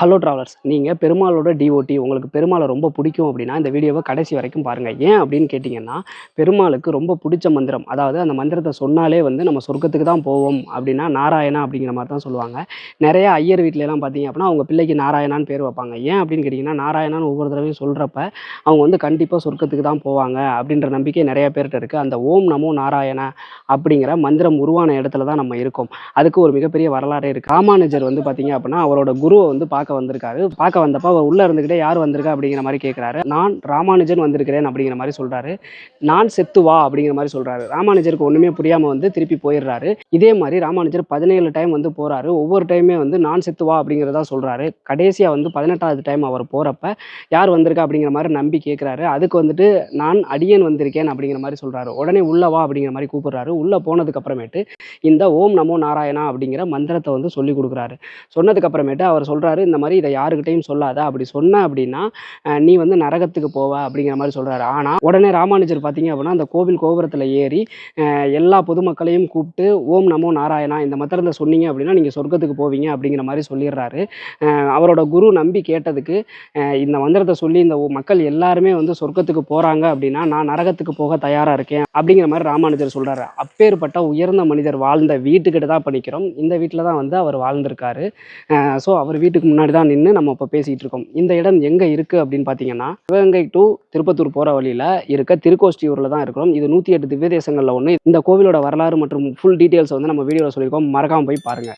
Hello travellers, நீங்கள் பெருமாளோட DOT உங்களுக்கு பெருமாளை ரொம்ப பிடிக்கும் அப்படின்னா இந்த வீடியோவை கடைசி வரைக்கும் பாருங்கள். ஏன் அப்படின்னு கேட்டிங்கன்னா, பெருமாளுக்கு ரொம்ப பிடிச்ச மந்திரம், அதாவது அந்த மந்திரத்தை சொன்னாலே வந்து நம்ம சொர்க்கத்துக்கு தான் போவோம் அப்படின்னா நாராயணா அப்படிங்கிற மாதிரி தான் சொல்லுவாங்க. நிறைய ஐயர் வீட்லலாம் பார்த்தீங்க அப்படின்னா அவங்க பிள்ளைக்கு நாராயணான்னு பேர் வைப்பாங்க. ஏன் அப்படின்னு கேட்டிங்கன்னா, நாராயணான்னு ஒவ்வொரு தடவையும் சொல்கிறப்ப அவங்க வந்து கண்டிப்பாக சொர்க்கத்துக்கு தான் போவாங்க அப்படின்ற நம்பிக்கை நிறைய பேர்கிட்ட இருக்குது. அந்த ஓம் நமோ நாராயண அப்படிங்கிற மந்திரம் உருவான இடத்துல தான் நம்ம இருக்கோம். அதுக்கு ஒரு மிகப்பெரிய வரலாறே இருக்குது. ராமானுஜர் வந்து பார்த்தீங்க அப்படின்னா அவரோட குருவை வந்து பார்க்க வந்திருக்காரு. பார்க்க வந்தப்ப அவர் உள்ள இருந்துக்கிட்டே யார் வந்திருக்கா அப்படிங்கிற மாதிரி கேட்குறாரு. நான் ராமானுஜன் வந்திருக்கிறேன் அப்படிங்கிற மாதிரி சொல்றாரு. நான் செத்து வா அப்படிங்கிற மாதிரி சொல்றாரு. ராமானுஜருக்கு ஒண்ணுமே புரியாம வந்து திருப்பி போயிடுறாரு. இதே மாதிரி ராமானுஜர் 17 டைம் வந்து போறாரு. ஒவ்வொரு டைமே வந்து நான் செத்து வா அப்படிங்கிறதா சொல்றாரு. கடைசியா வந்து 18வது டைம் அவர் போறப்ப யார் வந்திருக்கா அப்படிங்கிற மாதிரி நம்பி கேட்குறாரு. அதுக்கு வந்துட்டு நான் அடியேன் வந்திருக்கேன் அப்படிங்கிற மாதிரி சொல்றாரு. உடனே உள்ள வா அப்படிங்கிற மாதிரி கூப்பிடுறாரு. உள்ள போனதுக்கு அப்புறமேட்டு இந்த ஓம் நமோ நாராயணா அப்படிங்கிற மந்திரத்தை வந்து சொல்லி கொடுக்குறாரு. சொன்னதுக்கு அப்புறமேட்டு அவர் சொல்றாரு, இந்த மாதிரி இதை யாருக்கிட்டையும் சொல்லாத, அப்படி சொன்ன அப்படின்னா நீ வந்து நரகத்துக்கு போவ அப்படிங்கிற மாதிரி சொல்றாரு. ஆனா உடனே ராமானுஜர் பார்த்தீங்க அப்படின்னா அந்த கோவில் கோபுரத்தில் ஏறி எல்லா பொதுமக்களையும் கூப்பிட்டு ஓம் நமோ நாராயணா இந்த மந்திரத்தை சொன்னீங்க அப்படின்னா நீங்க சொர்க்கத்துக்கு போவீங்க அப்படிங்கிற மாதிரி சொல்லிடுறாரு. அவரோட குரு நம்பி கேட்டதுக்கு இந்த மந்திரத்தை சொல்லி இந்த மக்கள் எல்லாருமே வந்து சொர்க்கத்துக்கு போறாங்க அப்படின்னா நான் நரகத்துக்கு போக தயாரா இருக்கேன் அப்படிங்கிற மாதிரி ராமானுஜர் சொல்றாரு. அப்பேற்பட்ட உயர்ந்த மனிதர் வாழ்ந்த வீட்டுக்கிட்ட தான் படிக்கிறோம். இந்த வீட்டில் தான் வந்து அவர் வாழ்ந்திருக்காரு. ஸோ அவர் வீட்டுக்கு முன்னாடி தான் நின்று நம்ம இப்போ பேசிகிட்டு இருக்கோம். இந்த இடம் எங்கே இருக்குது அப்படின்னு பார்த்தீங்கன்னா, சிவகங்கை டு திருப்பத்தூர் போகிற வழியில் இருக்க திருக்கோஷ்டியூரில் தான் இருக்கிறோம். இது 108 திவ்ய தேசங்களில் ஒன்று. இந்த கோவிலோட வரலாறு மற்றும் ஃபுல் டீட்டெயில்ஸ் வந்து நம்ம வீடியோவில் சொல்லியிருக்கோம். மறக்காமல் போய் பாருங்கள்.